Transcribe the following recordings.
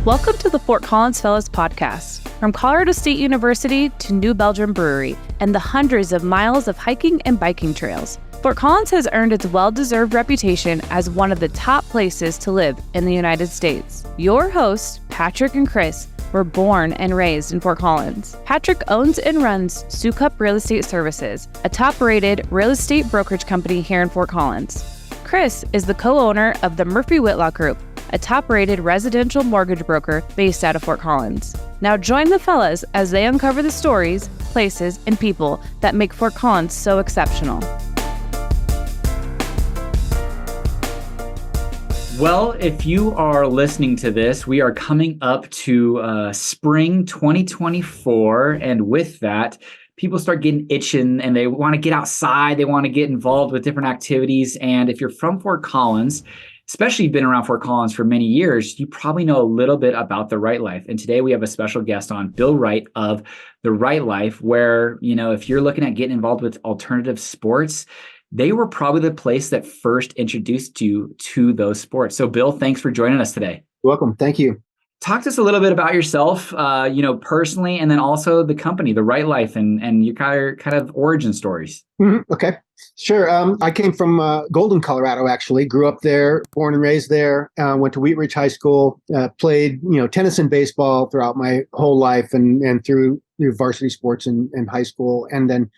Welcome to the Fort Collins Fellows podcast. From Colorado State University to New Belgium Brewery and the hundreds of miles of hiking and biking trails, Fort Collins has earned its well-deserved reputation as one of the top places to live in the United States. Your hosts, Patrick and Chris, were born and raised in Fort Collins. Patrick owns and runs Soukup Real Estate Services, a top-rated real estate brokerage company here in Fort Collins. Chris is the co-owner of the Murphy Whitlock Group, a top-rated residential mortgage broker based out of Fort Collins. Now join the fellas as they uncover the stories, places, and people that make Fort Collins so exceptional. Well, if you are listening to this, we are coming up to spring 2024, and with that, people start getting itching and they want to get outside, they want to get involved with different activities. And if you're from Fort Collins, especially you've been around Fort Collins for many years, you probably know a little bit about the Wright Life. And today we have a special guest on, Bill Wright of the Wright Life, where, you know, if you're looking at getting involved with alternative sports, they were probably the place that first introduced you to those sports. So Bill, thanks for joining us today. Welcome. Thank you. Talk to us a little bit about yourself, personally, and then also the company, the Wright Life, and your kind of origin stories. Mm-hmm. Okay, sure. I came from Golden, Colorado, actually. Grew up there, born and raised there. Went to Wheat Ridge High School. Played, tennis and baseball throughout my whole life, and through varsity sports in high school, and then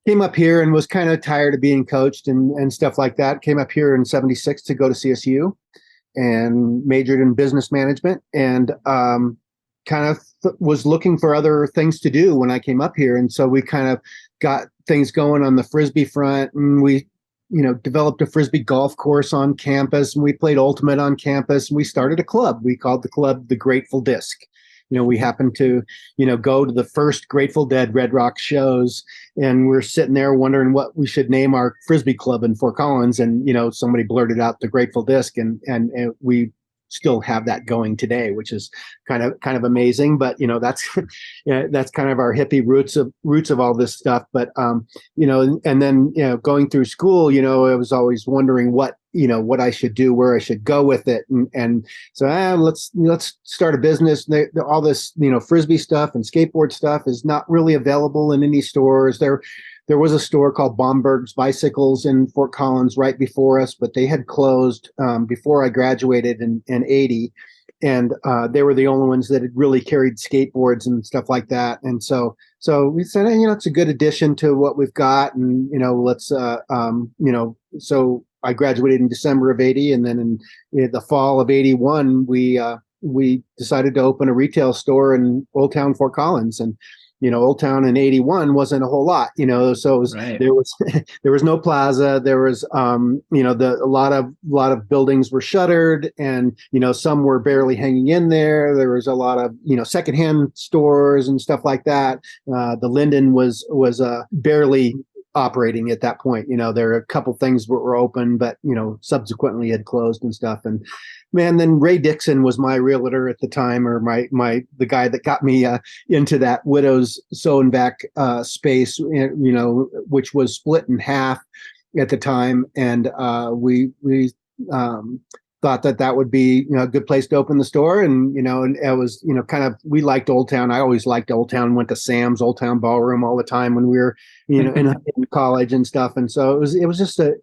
came up here and was kind of tired of being coached and stuff like that. Came up here in '76 to go to CSU. And majored in business management, and was looking for other things to do when I came up here. And so we kind of got things going on the Frisbee front, and we, developed a Frisbee golf course on campus, and we played Ultimate on campus, and we started a club. We called the club the Grateful Disc. We happened to, go to the first Grateful Dead Red Rock shows, and we're sitting there wondering what we should name our Frisbee club in Fort Collins. And, somebody blurted out the Grateful Disc, and we still have that going today, which is kind of amazing. But, that's, that's kind of our hippie roots of all this stuff. But, and then, going through school, I was always wondering what I should do, where I should go with it. And so let's start a business. All this, Frisbee stuff and skateboard stuff is not really available in any stores. There was a store called Bomberg's Bicycles in Fort Collins right before us, but they had closed before I graduated in '80. And they were the only ones that had really carried skateboards and stuff like that. And so we said, hey, it's a good addition to what we've got. And, let's, so I graduated in December of '80, and then in the fall of '81, we decided to open a retail store in Old Town Fort Collins. And Old Town in '81 wasn't a whole lot, so it was, right. there was no plaza. There was, a lot of buildings were shuttered, and, some were barely hanging in there. There was a lot of, secondhand stores and stuff like that. The Linden was barely operating at that point. There are a couple things that were open, but, subsequently had closed and stuff. And man, then Ray Dixon was my realtor at the time, or the guy that got me into that Widows Sew and Back space, which was split in half at the time. And we thought that would be a good place to open the store. And and it was we liked Old Town. I always liked Old Town. Went to Sam's Old Town Ballroom all the time when we were in college and stuff. And so it was just a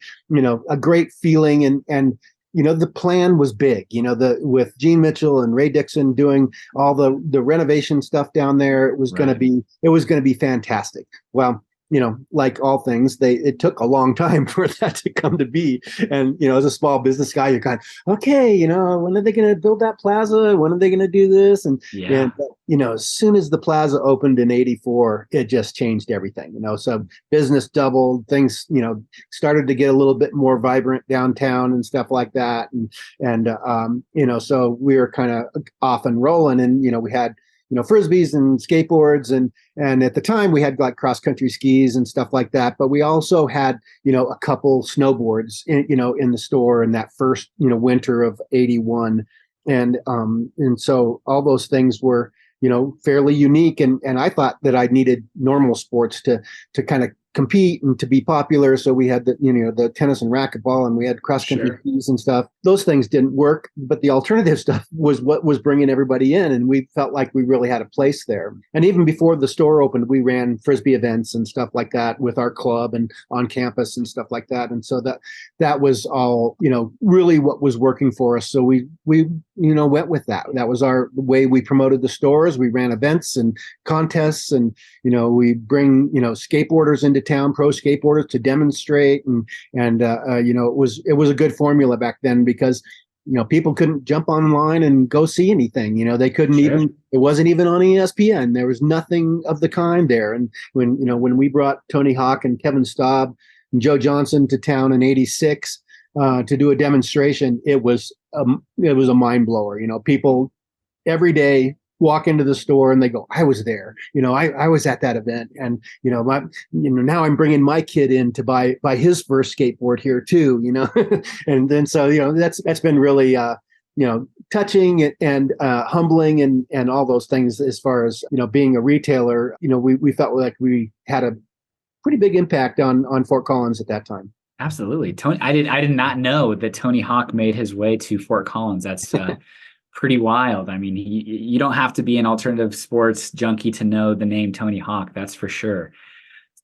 great feeling. And the plan was big, with Gene Mitchell and Ray Dixon doing all the renovation stuff down there. It was going to be fantastic. Well, like all things, it took a long time for that to come to be. And, as a small business guy, you're kind of, okay, when are they going to build that plaza? When are they going to do this? And, as soon as the plaza opened in '84, it just changed everything, so business doubled, things, started to get a little bit more vibrant downtown and stuff like that. And so we were kind of off and rolling, and, we had, Frisbees and skateboards, and at the time we had like cross country skis and stuff like that. But we also had, a couple snowboards, in the store in that first, winter of '81. And so all those things were, fairly unique. And I thought that I needed normal sports to kind of compete and to be popular. So we had the tennis and racquetball, and we had cross country teams and stuff. Those things didn't work, but the alternative stuff was what was bringing everybody in, and we felt like we really had a place there. And even before the store opened, we ran Frisbee events and stuff like that with our club and on campus and stuff like that. And so that was all, really what was working for us. So we went with that. That was our way we promoted the stores. We ran events and contests, and we bring skateboarders into town, pro skateboarders, to demonstrate, and it was a good formula back then, because people couldn't jump online and go see anything. They couldn't even. It wasn't even on ESPN. There was nothing of the kind there. And when we brought Tony Hawk and Kevin Staub and Joe Johnson to town in '86 to do a demonstration, it was a mind blower. People every day walk into the store and they go, I was there, I was at that event. And, now I'm bringing my kid in to buy his first skateboard here too, and then, so, that's been really, touching and humbling and all those things as far as, being a retailer. We felt like we had a pretty big impact on Fort Collins at that time. Absolutely. Tony, I did not know that Tony Hawk made his way to Fort Collins. That's pretty wild. I mean, you don't have to be an alternative sports junkie to know the name Tony Hawk. That's for sure.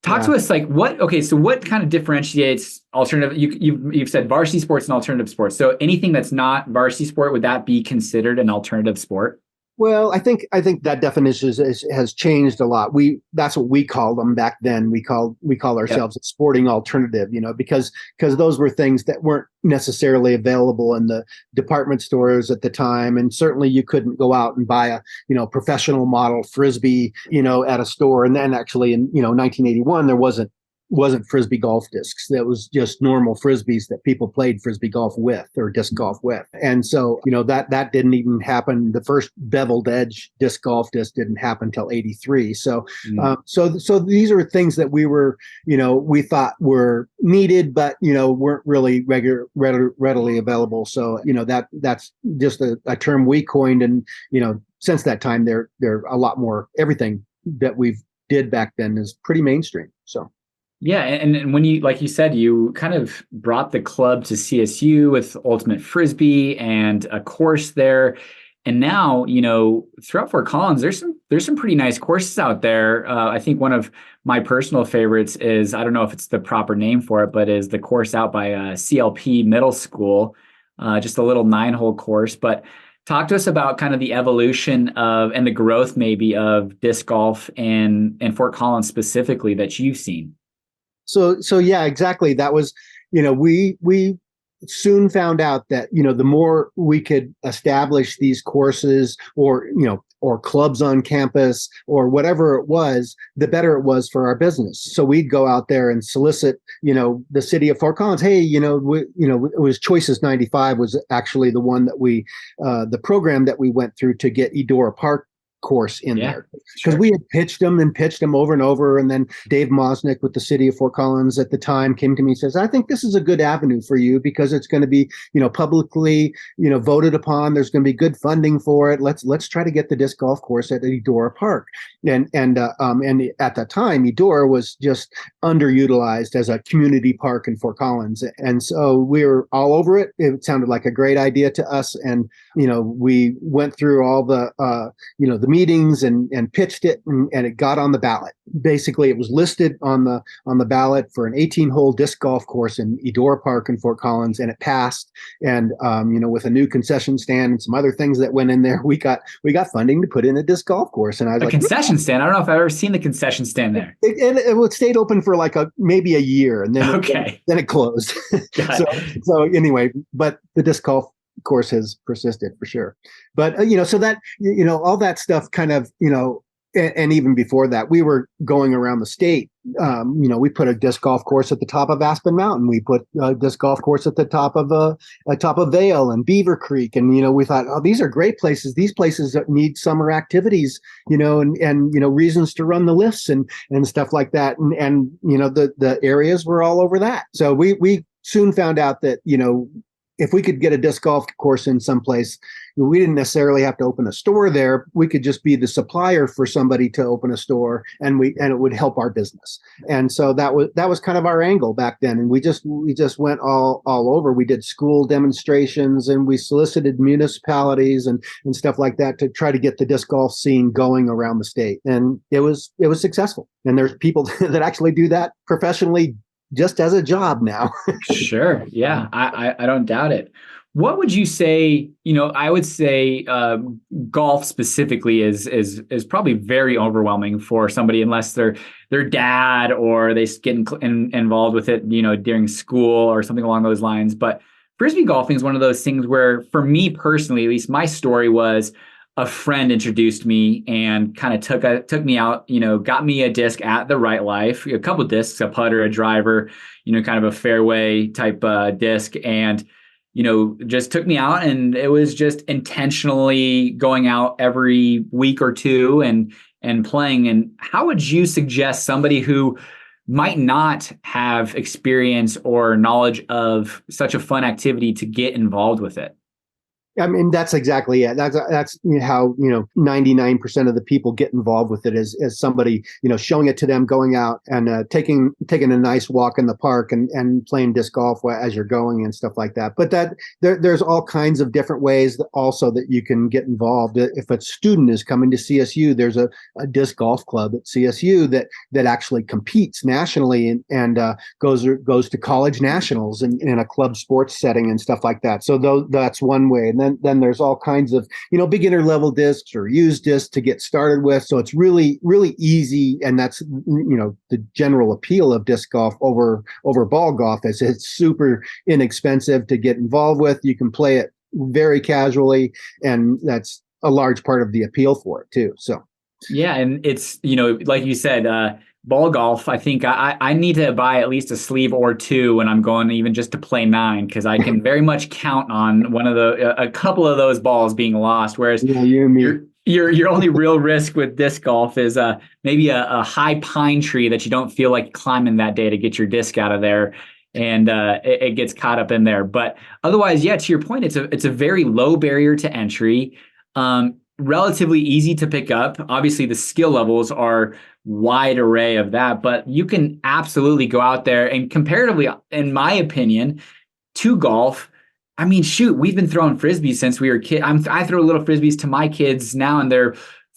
Talk to us, so what kind of differentiates alternative? You've said varsity sports and alternative sports. So anything that's not varsity sport, would that be considered an alternative sport? Well, I think that definition has changed a lot. That's what we called them back then. We call ourselves a sporting alternative, because those were things that weren't necessarily available in the department stores at the time, and certainly you couldn't go out and buy a professional model Frisbee at a store. And then actually in 1981 there wasn't Frisbee golf discs. That was just normal Frisbees that people played Frisbee golf with, or disc golf with. And so, that didn't even happen. The first beveled edge disc golf disc didn't happen until '83. So, so these are things that we thought were needed, but, weren't really readily available. So, that's just a term we coined. And, since that time, they're a lot more. Everything that we've did back then is pretty mainstream. So. Yeah. And when like you said, you kind of brought the club to CSU with Ultimate Frisbee and a course there. And now, throughout Fort Collins, there's some pretty nice courses out there. I think one of my personal favorites is, I don't know if it's the proper name for it, but is the course out by CLP Middle School, just a little 9-hole course. But talk to us about kind of the evolution of, and the growth maybe, of disc golf and Fort Collins specifically that you've seen. So yeah, exactly. That was, we soon found out that, the more we could establish these courses or clubs on campus or whatever it was, the better it was for our business. So we'd go out there and solicit, the city of Fort Collins. Hey, it was Choices 95 was actually the one that the program that we went through to get Eudora Park course in there, because we had pitched them over and over. And then Dave Mosnick with the city of Fort Collins at the time came to me and says, I think this is a good avenue for you, because it's going to be, publicly, voted upon. There's going to be good funding for it. Let's try to get the disc golf course at Eudora Park. And at that time, Eudora was just underutilized as a community park in Fort Collins. And so we were all over it. It sounded like a great idea to us. And, we went through all the, the meetings and pitched it, and it got on the ballot. Basically, it was listed on the ballot for an 18-hole disc golf course in Eudora Park in Fort Collins, and it passed. And with a new concession stand and some other things that went in there, we got funding to put in a disc golf course. And I was like, concession stand. I don't know if I've ever seen the concession stand there. It stayed open for maybe a year, and then then it closed. So anyway, but the disc golf course has persisted for sure. But so that all that stuff kind of and even before that, we were going around the state. We put a disc golf course at the top of Aspen Mountain. We put a disc golf course at the top of Vail and Beaver Creek. And we thought, oh, these are great places. These places that need summer activities, and reasons to run the lifts and stuff like that. And the areas were all over that. So we soon found out that if we could get a disc golf course in someplace, we didn't necessarily have to open a store there. We could just be the supplier for somebody to open a store, and it would help our business. And so that was kind of our angle back then. And we just went all over. We did school demonstrations, and we solicited municipalities and stuff like that to try to get the disc golf scene going around the state. And it was successful. And there's people that actually do that professionally just as a job now. Sure. Yeah, I don't doubt it. What would you say? I would say golf specifically is probably very overwhelming for somebody unless their dad or they get involved with it, during school or something along those lines. But Frisbee golfing is one of those things where, for me personally, at least my story was a friend introduced me and kind of took me out, got me a disc at the Wright Life, a couple of discs, a putter, a driver, kind of a fairway type disc. And, just took me out, and it was just intentionally going out every week or two and playing. And how would you suggest somebody who might not have experience or knowledge of such a fun activity to get involved with it? I mean, that's exactly it. That's how 99% of the people get involved with it as somebody showing it to them, going out and taking a nice walk in the park and playing disc golf as you're going and stuff like that. But there's all kinds of different ways that you can get involved. If a student is coming to CSU, there's a disc golf club at CSU that actually competes nationally and goes to college nationals in a club sports setting and stuff like that. So that's one way. And then there's all kinds of, beginner level discs or used discs to get started with. So it's really, really easy. And that's, the general appeal of disc golf over ball golf is it's super inexpensive to get involved with. You can play it very casually, and that's a large part of the appeal for it too. So. Yeah. And it's, like you said, ball golf, I think I need to buy at least a sleeve or two when I'm going even just to play 9, because I can very much count on a couple of those balls being lost. Whereas your only real risk with disc golf is maybe a high pine tree that you don't feel like climbing that day to get your disc out of there, and it gets caught up in there. But otherwise, yeah, to your point, it's a very low barrier to entry. Relatively easy to pick up. Obviously, the skill levels are wide array of that, but you can absolutely go out there and comparatively, in my opinion, to golf. I mean, shoot, we've been throwing frisbees since we were kids. I throw little frisbees to my kids now, and they're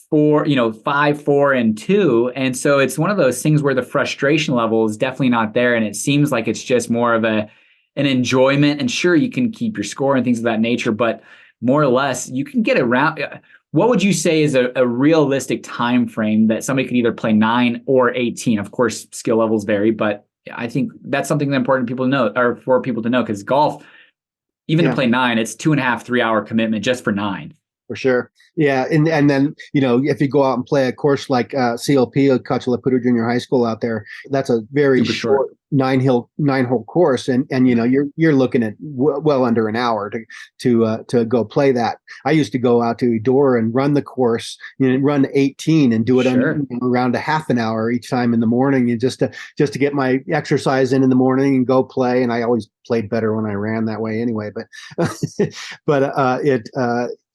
5, 4, and 2. And so it's one of those things where the frustration level is definitely not there. And it seems like it's just more of an enjoyment. And sure, you can keep your score and things of that nature, but more or less you can get around. What would you say is a realistic time frame that somebody could either play 9 or 18? Of course, skill levels vary, but I think that's something that's important for people to know, because golf, even to play 9, it's 2.5, 3 hour commitment just for 9. For sure. Yeah. And then, if you go out and play a course like CLP, Kachalapuru Junior High School out there, that's a very short 9-hole course. And you're looking at well under an hour to go play that. I used to go out to Eudora and run the course, run 18 and do it around a half an hour each time in the morning, and just to get my exercise in the morning and go play. And I always played better when I ran that way anyway, but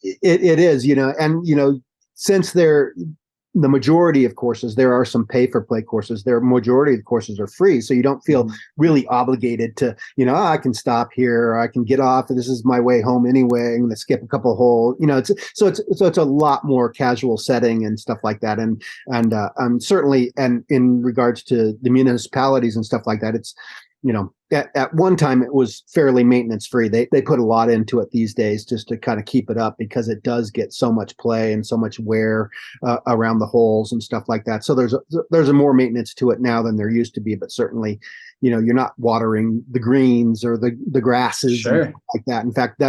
it is, and since the majority of courses, there are some pay for play courses. The majority of the courses are free, so you don't feel really obligated to, I can stop here, or I can get off, and this is my way home anyway. I'm going to skip a couple holes. It's a lot more casual setting and stuff like that. And certainly, and in regards to the municipalities and stuff like that, it's, at one time it was fairly maintenance free. They put a lot into it these days just to kind of keep it up, because it does get so much play and so much wear around the holes and stuff like that. So there's a more maintenance to it now than there used to be, but certainly, you're not watering the greens or the grasses and like that. In fact,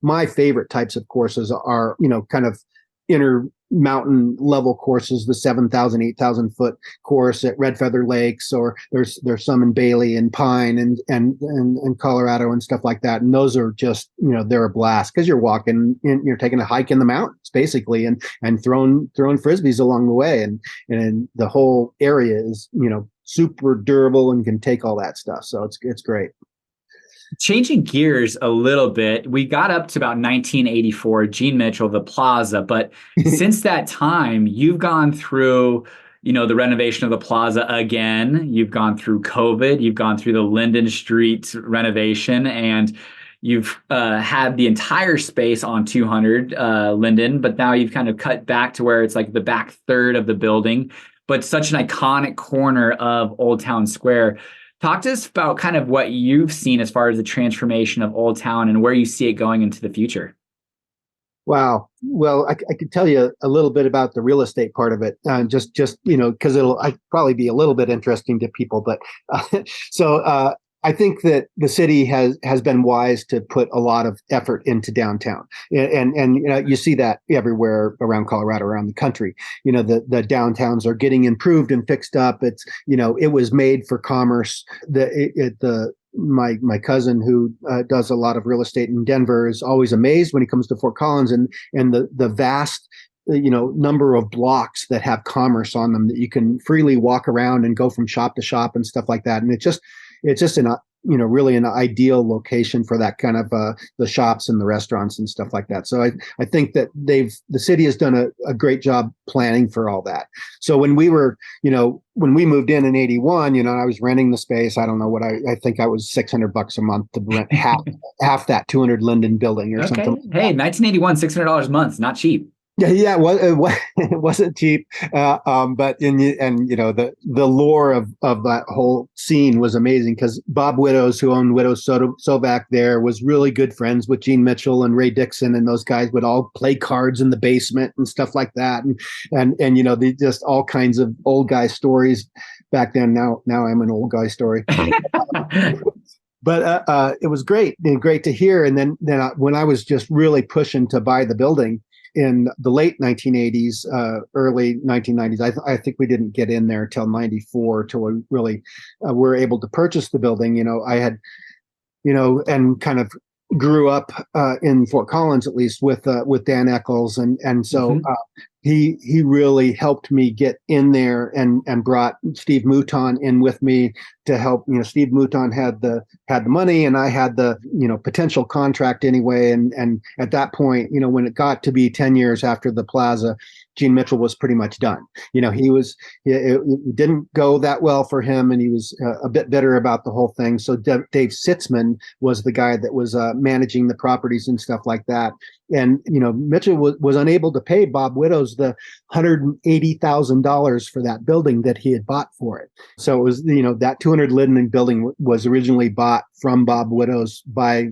my favorite types of courses are, kind of inner mountain level courses, the 7,000, 8,000 foot course at Red Feather Lakes, or there's some in Bailey and Pine and Colorado and stuff like that. And those are just, they're a blast, because you're walking and you're taking a hike in the mountains basically, and throwing frisbees along the way. And the whole area is, super durable and can take all that stuff. So it's great. changing gears a little bit, we got up to about 1984, Gene Mitchell, the Plaza. But since that time, you've gone through, the renovation of the Plaza again. You've gone through COVID. You've gone through the Linden Street renovation, and you've had the entire space on 200 Linden. But now you've kind of cut back to where it's like the back third of the building, but such an iconic corner of Old Town Square. Talk to us about kind of what you've seen as far as the transformation of Old Town and where you see it going into the future. Wow. Well, I could tell you a little bit about the real estate part of it, just because it'll probably be a little bit interesting to people. But I think that the city has been wise to put a lot of effort into downtown, and you see that everywhere around Colorado, around the country. The downtowns are getting improved and fixed up. It's it was made for commerce. My cousin who does a lot of real estate in Denver is always amazed when he comes to Fort Collins and the vast number of blocks that have commerce on them that you can freely walk around and go from shop to shop and stuff like that. And it's just really an ideal location for that kind of the shops and the restaurants and stuff like that. So I think that the city has done a great job planning for all that. So when we moved in 81, I was renting the space. I don't know what I think I was $600 a month to rent half that 200 Linden building or something. Hey, 1981, $600 a month, not cheap. Yeah, it wasn't cheap, but the lore of that whole scene was amazing because Bob Widows, who owned Widows Sovac there, was really good friends with Gene Mitchell and Ray Dixon, and those guys would all play cards in the basement and stuff like that, and they just all kinds of old guy stories back then. Now I'm an old guy story. But it was great to hear. And then when I was just really pushing to buy the building in the late 1980s, early 1990s, I think we didn't get in there till 94 till we really were able to purchase the building. I had, and kind of grew up in Fort Collins, at least with Dan Eccles. And so he really helped me get in there and brought Steve Mouton in with me to help. Steve Mouton had the money and I had the, potential contract anyway. And at that point, when it got to be 10 years after the Plaza, Gene Mitchell was pretty much done. It didn't go that well for him, and he was a bit bitter about the whole thing. So Dave Sitzman was the guy that was managing the properties and stuff like that. And Mitchell was unable to pay Bob Widows the $180,000 for that building that he had bought for it. So it was that 200 Linden building was originally bought from Bob Widows by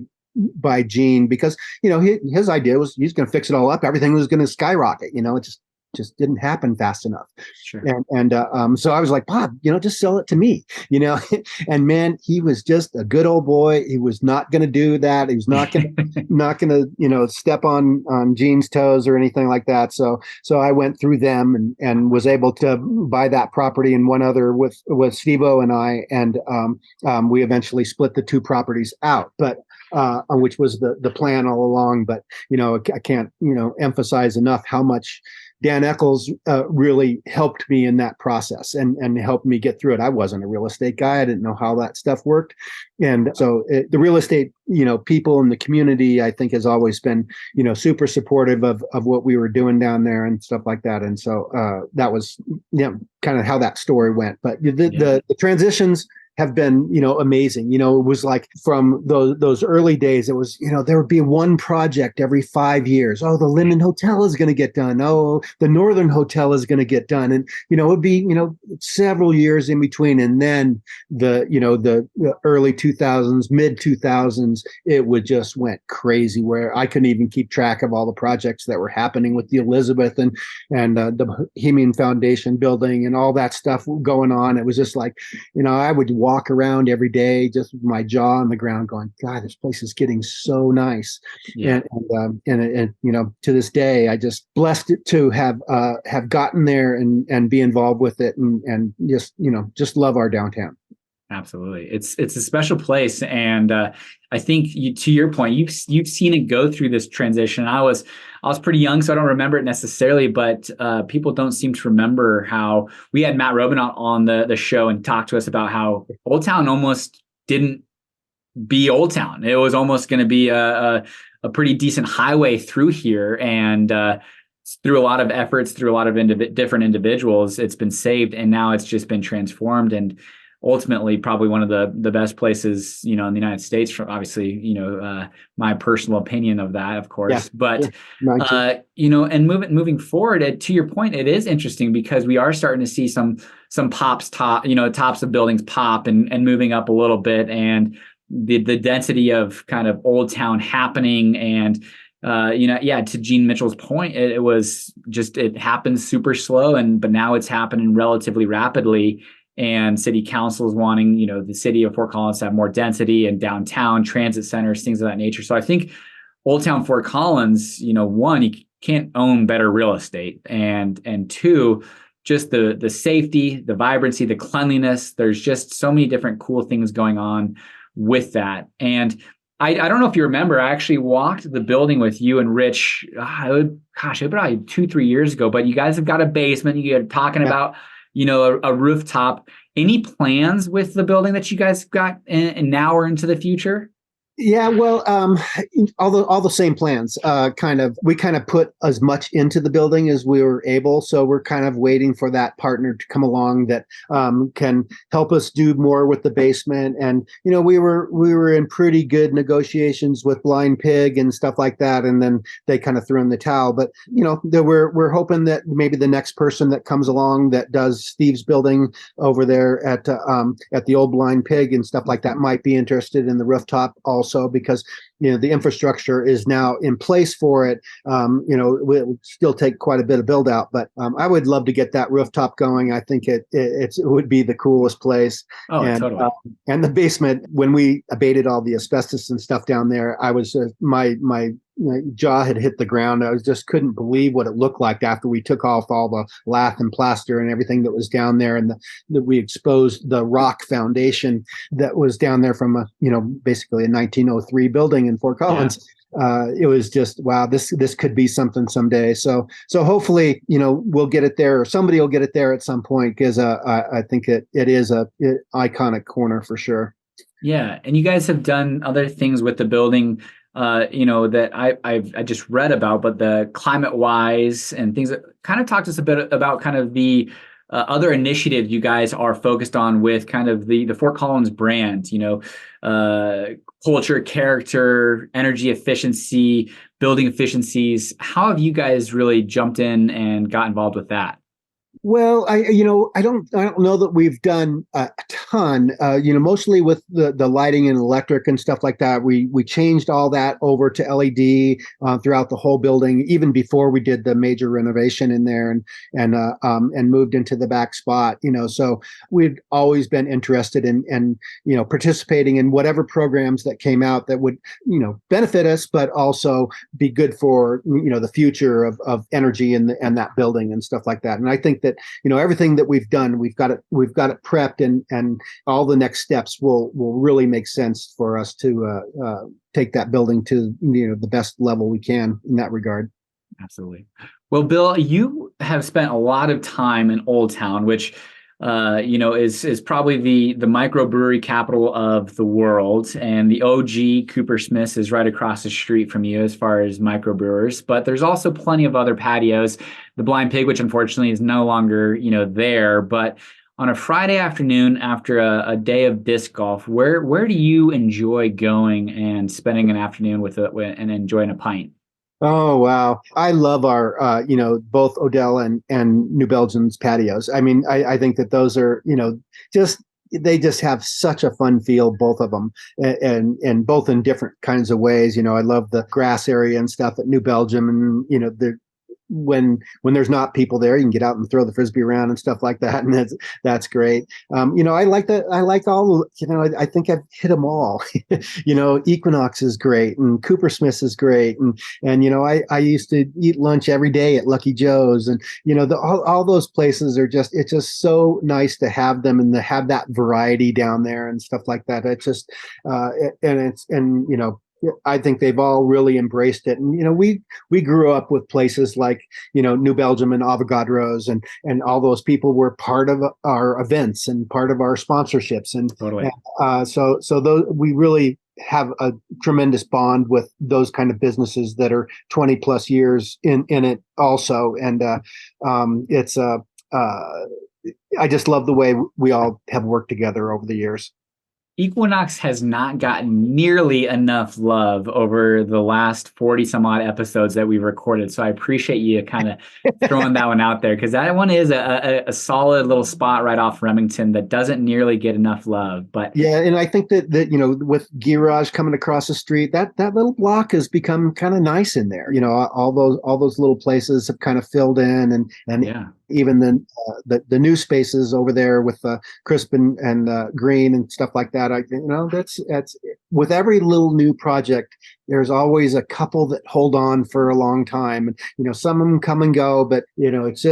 Gene because his idea was he's going to fix it all up. Everything was going to skyrocket. It just didn't happen fast enough. Sure. And so I was like, Bob, just sell it to me, and man, he was just a good old boy. He was not going to do that. He was not going to, step on Gene's toes or anything like that. So I went through them and was able to buy that property and one other with Steve-O and I. And we eventually split the two properties out, but which was the plan all along. But, I can't, emphasize enough how much Dan Eccles really helped me in that process and helped me get through it. I wasn't a real estate guy. I didn't know how that stuff worked. And so the real estate, people in the community, I think has always been, super supportive of what we were doing down there and stuff like that. And so that was kind of how that story went. But the transitions have been, amazing. It was like from those early days, it was, there would be one project every 5 years. Oh, the Linden Hotel is going to get done. Oh, the Northern Hotel is going to get done. And, it would be, several years in between. And then the early 2000s, mid 2000s, it would just went crazy where I couldn't even keep track of all the projects that were happening with the Elizabeth and the Bohemian Foundation building and all that stuff going on. It was just like, I would walk around every day just with my jaw on the ground going, God, this place is getting so nice. Yeah. And to this day, I just blessed it to have gotten there and be involved with it and just love our downtown. Absolutely. It's a special place. And I think to your point, you've seen it go through this transition. I was pretty young, so I don't remember it necessarily, but people don't seem to remember how we had Matt Robinot on the show and talked to us about how Old Town almost didn't be Old Town. It was almost going to be a pretty decent highway through here, and through a lot of efforts, through a lot of different individuals, it's been saved, and now it's just been transformed, and ultimately probably one of the best places, in the United States, from obviously, my personal opinion of that, of course. Yeah, but and moving forward, to your point, it is interesting because we are starting to see some tops of buildings pop and moving up a little bit, and the density of kind of Old Town happening. And to Gene Mitchell's point, it happened super slow, but now it's happening relatively rapidly. And city council is wanting, the city of Fort Collins to have more density and downtown transit centers, things of that nature. So I think Old Town Fort Collins, one, you can't own better real estate, and two, just the safety, the vibrancy, the cleanliness. There's just so many different cool things going on with that. And I don't know if you remember, I actually walked the building with you and Rich, probably 2-3 years ago, but you guys have got a basement. You're talking about, a rooftop. Any plans with the building that you guys got in now or into the future? Yeah, well, all the same plans. We kind of put as much into the building as we were able, so we're kind of waiting for that partner to come along that can help us do more with the basement. And we were in pretty good negotiations with Blind Pig and stuff like that, and then they kind of threw in the towel. But we're hoping that maybe the next person that comes along that does Steve's building over there at the old Blind Pig and stuff like that might be interested in the rooftop also. Because the infrastructure is now in place for it. It will still take quite a bit of build out, but I would love to get that rooftop going. I think it would be the coolest place. Oh, and, totally. And the basement, when we abated all the asbestos and stuff down there, I was my jaw had hit the ground. I just couldn't believe what it looked like after we took off all the lath and plaster and everything that was down there, and that we exposed the rock foundation that was down there from basically a 1903 building in Fort Collins. Yeah. It was just, wow, this could be something someday. So hopefully, we'll get it there, or somebody will get it there at some point, because I think it is a iconic corner for sure. Yeah, and you guys have done other things with the building, that I just read about, but the climate wise and things that kind of talk to us a bit about kind of the other initiatives you guys are focused on with kind of the Fort Collins brand, culture, character, energy efficiency, building efficiencies. How have you guys really jumped in and got involved with that? Well, I don't know that we've done a ton. Mostly with the lighting and electric and stuff like that. We changed all that over to LED throughout the whole building, even before we did the major renovation in there, and moved into the back spot. So we've always been interested in participating in whatever programs that came out that would benefit us, but also be good for the future of energy and that building and stuff like that. And I think that everything that we've done, we've got it prepped, and all the next steps will really make sense for us to take that building to the best level we can in that regard. Absolutely. Well, Bill, you have spent a lot of time in Old Town, which is probably the microbrewery capital of the world, and the OG Cooper Smith's is right across the street from you as far as microbrewers. But there's also plenty of other patios. The Blind Pig, which unfortunately is no longer there. But on a Friday afternoon after a day of disc golf, where do you enjoy going and spending an afternoon and enjoying a pint? Oh, wow. I love our, both Odell and New Belgium's patios. I mean, I think that those are, they just have such a fun feel, both of them, and both in different kinds of ways. I love the grass area and stuff at New Belgium, and, when there's not people there, you can get out and throw the Frisbee around and stuff like that. And that's great. I like that. I like all, I think I've hit them all. Equinox is great, and Cooper Smith is great. And I used to eat lunch every day at Lucky Joe's, and, all those places are it's just so nice to have them and to have that variety down there and stuff like that. It's just, I think they've all really embraced it. And, we grew up with places like, New Belgium and Avogadro's, and all those people were part of our events and part of our sponsorships. And totally. So those, we really have a tremendous bond with those kind of businesses that are 20 plus years in it also. And I just love the way we all have worked together over the years. Equinox has not gotten nearly enough love over the last 40 some odd episodes that we've recorded. So I appreciate you kind of throwing that one out there, because that one is a solid little spot right off Remington that doesn't nearly get enough love. But yeah, and I think that with Garage coming across the street, that little block has become kind of nice in there. All those little places have kind of filled in, and yeah. Even the new spaces over there with Crisp and Green and stuff like that. That's with every little new project, there's always a couple that hold on for a long time. And some of them come and go, but it's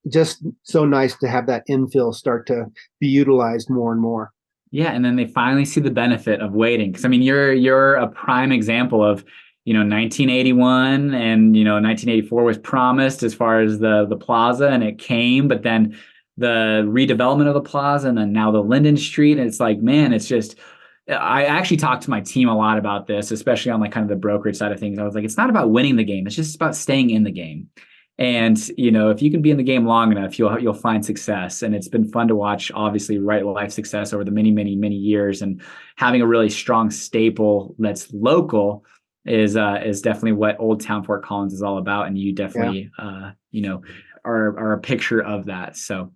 just so nice to have that infill start to be utilized more and more. Yeah, and then they finally see the benefit of waiting. Because I mean, you're a prime example of 1981 and 1984 was promised as far as the plaza, and it came, but then the redevelopment of the plaza, and then now the Linden Street, and it's like, man, it's just, I actually talked to my team a lot about this, especially on like kind of the brokerage side of things. I was like, it's not about winning the game, it's just about staying in the game. And if you can be in the game long enough, you'll find success. And it's been fun to watch, obviously, Wright Life success over the many, many, many years, and having a really strong staple that's local is definitely what Old Town Fort Collins is all about. And you definitely, are a picture of that. So,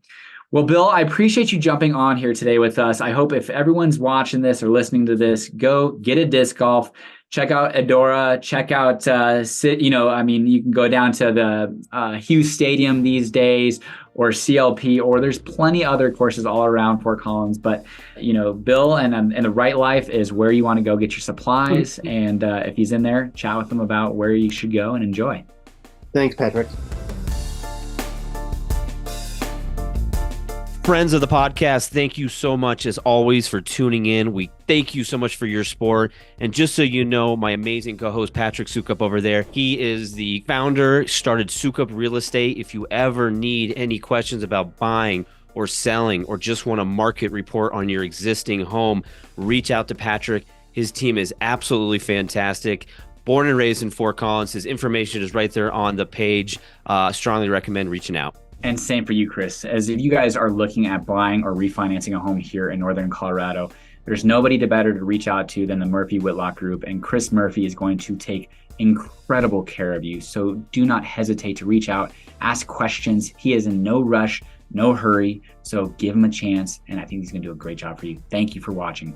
well, Bill, I appreciate you jumping on here today with us. I hope if everyone's watching this or listening to this, go get a disc golf, check out Edora, check out, you can go down to the Hughes Stadium these days, or CLP, or there's plenty other courses all around Fort Collins. But, Bill and the Wright Life is where you want to go get your supplies. And if he's in there, chat with him about where you should go and enjoy. Thanks, Patrick. Friends of the podcast, thank you so much as always for tuning in. We thank you so much for your support. And just so you know, my amazing co-host Patrick Soukup over there, he is the founder, started Soukup Real Estate. If you ever need any questions about buying or selling, or just want a market report on your existing home, reach out to Patrick. His team is absolutely fantastic. Born and raised in Fort Collins. His information is right there on the page. Strongly recommend reaching out. And same for you, Chris. As if you guys are looking at buying or refinancing a home here in Northern Colorado, there's nobody better to reach out to than the Murphy Whitlock Group. And Chris Murphy is going to take incredible care of you. So do not hesitate to reach out, ask questions. He is in no rush, no hurry. So give him a chance. And I think he's going to do a great job for you. Thank you for watching.